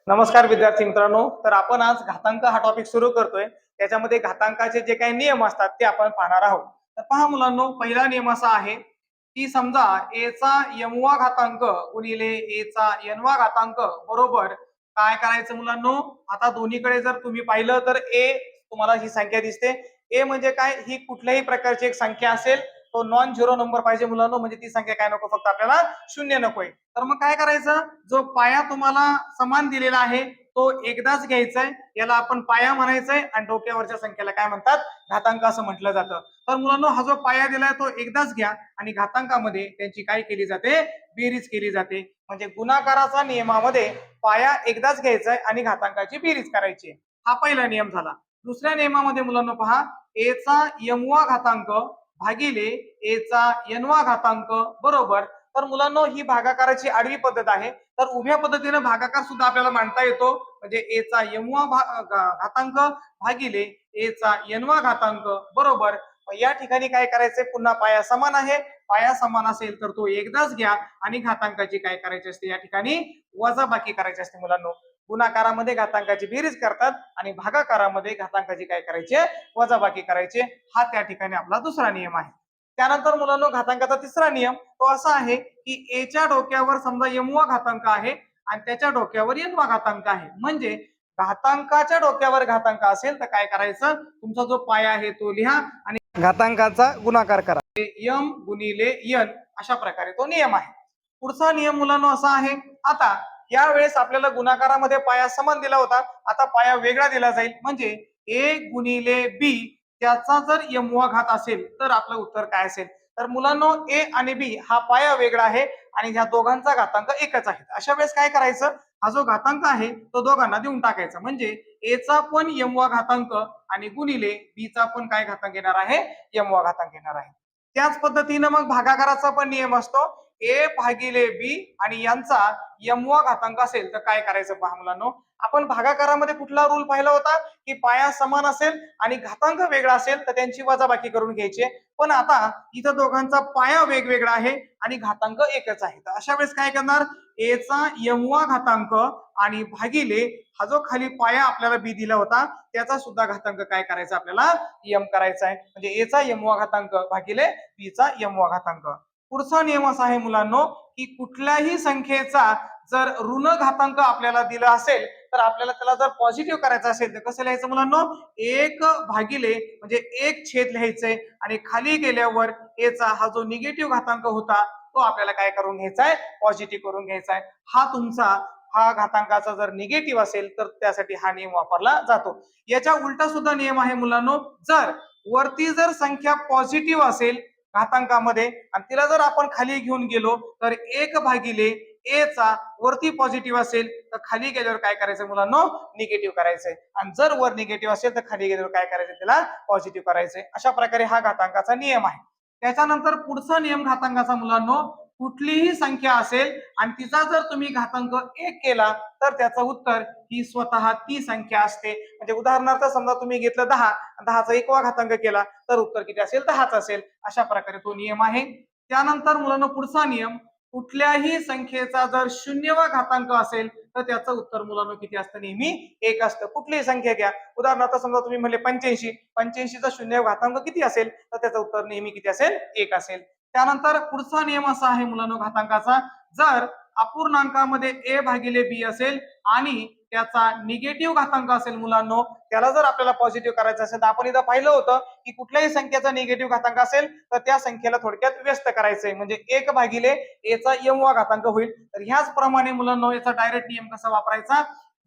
नमस्कार विद्यार्थी मित्रांनो. तर आपण आज घातांक हा टॉपिक सुरू करतोय. त्याच्यामध्ये घातांकाचे जे काही नियम असतात ते आपण पाहणार आहोत. तर पहा मुलांनो, पहिला नियम असा आहे की समजा a चा m वा घातांक गुणिले a चा n वा घातांक बरोबर काय करायचं मुलांनो. आता दोन्हीकडे जर तुम्ही पाहिलं तर a तुम्हाला ही संख्या दिसते. a म्हणजे काय, ही कुठल्याही प्रकारची एक संख्या असेल, तो नॉन झिरो नंबर पाहिजे मुलांनो. म्हणजे ती संख्या काय नको, फक्त आपल्याला शून्य नकोय. तर मग काय करायचं, जो पाया तुम्हाला समान दिलेला आहे तो एकदाच घ्यायचा आहे, याला आपण पाया म्हणायचंय. आणि डोक्यावरच्या संख्येला काय म्हणतात, घातांक असं म्हटलं जातं. तर मुलांनो, हा जो पाया दिलाय तो एकदाच घ्या आणि घातांकामध्ये त्यांची काय केली जाते, बेरीज केली जाते. म्हणजे गुणाकाराचा नियमामध्ये पाया एकदाच घ्यायचा आहे आणि घातांकाची बेरीज करायची. हा पहिला नियम झाला. दुसऱ्या नियमामध्ये मुलांनो पहा, a चा m वा घातांक भागिले a चा n वा घातांक बरोबर. तर मुलांनो, ही भागाकाराची आडवी पद्धत आहे. तर उभ्या पद्धतीने भागाकार सुद्धा आपल्याला मांडता येतो. म्हणजे a चा m वा घातांक भागिले a चा n वा घातांक बरोबर. या ठिकाणी काय करायचंय, पुन्हा पाया समान आहे. पाया समान असेल तर तो एकदाच घ्या आणि घातांकाची काय करायची असते, या ठिकाणी वजाबाकी करायची असते मुलांनो. गुणाकारामध्ये घातांकाची बेरीज करतात आणि भागाकारामध्ये घातांकाची काय करायची, वजाबाकी करायची. हा त्या ठिकाणी आपला दुसरा नियम आहे. त्यानंतर मुलांनो, घातांकाचा तिसरा नियम तो असा आहे की a च्या डोक्यावर समजा m वा घातांक आहे आणि त्याच्या डोक्यावर n वा घातांक आहे. म्हणजे घातांकाच्या डोक्यावर घातांक असेल तर काय करायचं, तुमचा जो पाया आहे तो लिहा आणि घातांकाचा गुणाकार करा. m गुणिले n अशा प्रकारे तो नियम आहे. पुढचा नियम मुलांनो असा आहे, आता यावेळेस आपल्याला गुणाकारामध्ये पाया समान दिला होता, आता पाया वेगळा दिला जाईल. म्हणजे a गुणिले b त्याचा जर m वा घात असेल तर आपलं उत्तर काय असेल. तर मुलांनो, a आणि b हा पाया वेगळा आहे आणि ह्या दोघांचा घातांक एकच आहे. अशा वेळेस काय करायचं, हा जो घातांक आहे तो दोघांना देऊन टाकायचा. म्हणजे a चा पण m वा घातांक आणि गुणिले b चा पण काय घातांक येणार आहे, m वा घातांक येणार आहे. त्याच पद्धतीनं मग भागाकाराचा पण नियम असतो. a भागिले b आणि यांचा m वा घातांक असेल तर काय करायचं पहा मुलांनो. आपण भागाकारामध्ये कुठला रूल पाहिला होता की पाया समान असेल आणि घातांक वेगळा असेल तर त्यांची वजाबाकी करून घ्यायची. पण आता इथं दोघांचा पाया वेगवेगळा आहे आणि घातांक एकच आहे. तर अशा वेळेस काय करणार, a चा m वा घातांक आणि भागिले हा जो खाली पाया आपल्याला b दिला होता त्याचा सुद्धा घातांक काय करायचा, आपल्याला m करायचा आहे. म्हणजे a चा m वा घातांक भागिले b चा m वा घातांक. पुढचा नियम असा आहे मुलांनो की कुठल्याही संख्येचा जर ऋण घातांक आपल्याला दिला असेल तर आपल्याला त्याला जर पॉझिटिव्ह करायचं असेल तर कसं लिहायचं मुलांनो, एक भागिले म्हणजे एक छेद लिहायचंय आणि खाली गेल्यावर a चा हा जो निगेटिव्ह घातांक होता तो आपल्याला काय करून घ्यायचा आहे, पॉझिटिव्ह करून घ्यायचा आहे. हा तुमचा हा घातांकाचा जर निगेटिव्ह असेल तर त्यासाठी हा नियम वापरला जातो. याच्या उलटा सुद्धा नियम आहे मुलांनो. जर वरती जर संख्या पॉझिटिव्ह असेल घातांकामध्ये आणि तिला जर आपण खाली घेऊन गेलो तर एक भागिले a चा वरती पॉझिटिव्ह असेल तर खाली गेल्यावर काय करायचं मुलांनो, निगेटिव्ह करायचंय. आणि जर वर निगेटिव्ह असेल तर खाली गेल्यावर काय करायचं, त्याला पॉझिटिव्ह करायचंय. अशा प्रकारे हा घातांकाचा नियम आहे. त्याच्यानंतर पुढचा नियम घातांकाचा मुलांनो, कुठलीही संख्या असेल आणि तिचा जर तुम्ही घातांक 1 केला तर त्याचं उत्तर ही स्वतः ती संख्या असते. म्हणजे उदाहरणार्थ समजा तुम्ही घेतलं 10, 10चा 1वा घातांक केला तर उत्तर किती असेल, 10च असेल. अशा प्रकारे तो नियम आहे. त्यानंतर मुलांनो पुढचा नियम, कुठल्याही संख्येचा जर 0वा घातांक असेल तर त्याचं उत्तर मुलांनो किती असतं, नेहमी 1 असतं. कुठलीही संख्या घ्या, उदाहरणार्थ समजा तुम्ही म्हणले 85, 85चा 0वा घातांक किती असेल तर त्याचं उत्तर नेहमी किती असेल, 1 असेल. त्यानंतर पुढचा नियम असा आहे मुलांनो घातांकाचा, जर अपूर्णांकामध्ये a भागिले b असेल आणि त्याचा निगेटिव्ह घातांक असेल मुलांनो, त्याला जर आपल्याला पॉझिटिव्ह करायचं असेल तर आपण इथं पाहिलं होतं की कुठल्याही संख्येचा निगेटिव्ह घातांक असेल तर त्या संख्येला थोडक्यात व्यस्त करायचंय. म्हणजे 1 भागिले a चा m वा घातांक होईल. तर ह्याच प्रमाणे मुलांनो याचा डायरेक्ट नियम कसा वापरायचा,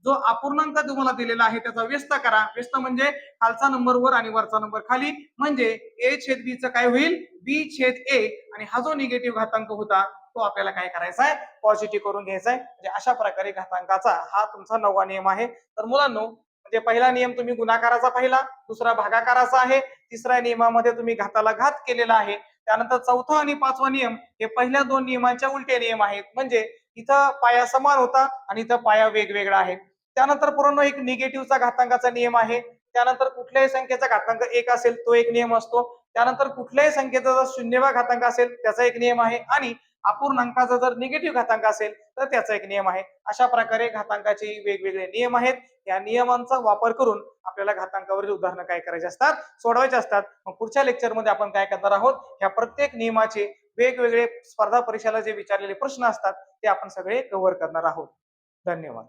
जो अपूर्णांक तुम्हाला दिलेला आहे त्याचा व्यस्त करा. व्यस्त म्हणजे खालचा नंबर वर आणि वरचा नंबर खाली. म्हणजे a छेद b चं काय होईल, b छेद a आणि हा जो निगेटिव्ह घातांक होता तो आपल्याला काय करायचा आहे, पॉझिटिव्ह करून घ्यायचा आहे. म्हणजे अशा प्रकारे घातांकाचा हा तुमचा 9वा नियम आहे. तर मुलांनो, म्हणजे पहिला नियम तुम्ही गुणाकाराचा पाहिला, दुसरा भागाकाराचा आहे, तिसऱ्या नियमामध्ये तुम्ही घाताला घात केलेला आहे. त्यानंतर चौथा आणि 5वा नियम हे पहिल्या 2 नियमांच्या उलटे नियम आहेत. म्हणजे इथं पाया समान होता आणि इथं पाया वेगवेगळा आहे. त्यानंतर पूर्ण एक निगेटिव्हचा घातांकाचा नियम आहे. त्यानंतर कुठल्याही संख्येचा घातांक 1 असेल तो एक नियम असतो. त्यानंतर कुठल्याही संख्येचा जर 0वा घातांक असेल त्याचा एक नियम आहे आणि अपूर्णांकाचा जर निगेटिव्ह घातांक असेल तर त्याचा एक नियम आहे. अशा प्रकारे घातांकाचे वेगवेगळे नियम आहेत. या नियमांचा वापर करून आपल्याला घातांकावरील उदाहरणं काय करायचे असतात, सोडवायचे असतात. मग पुढच्या लेक्चरमध्ये आपण काय करणार आहोत, ह्या प्रत्येक नियमाचे वेगवेगळे स्पर्धा परीक्षेला जे विचारलेले प्रश्न असतात ते आपण सगळे कव्हर करणार आहोत. धन्यवाद.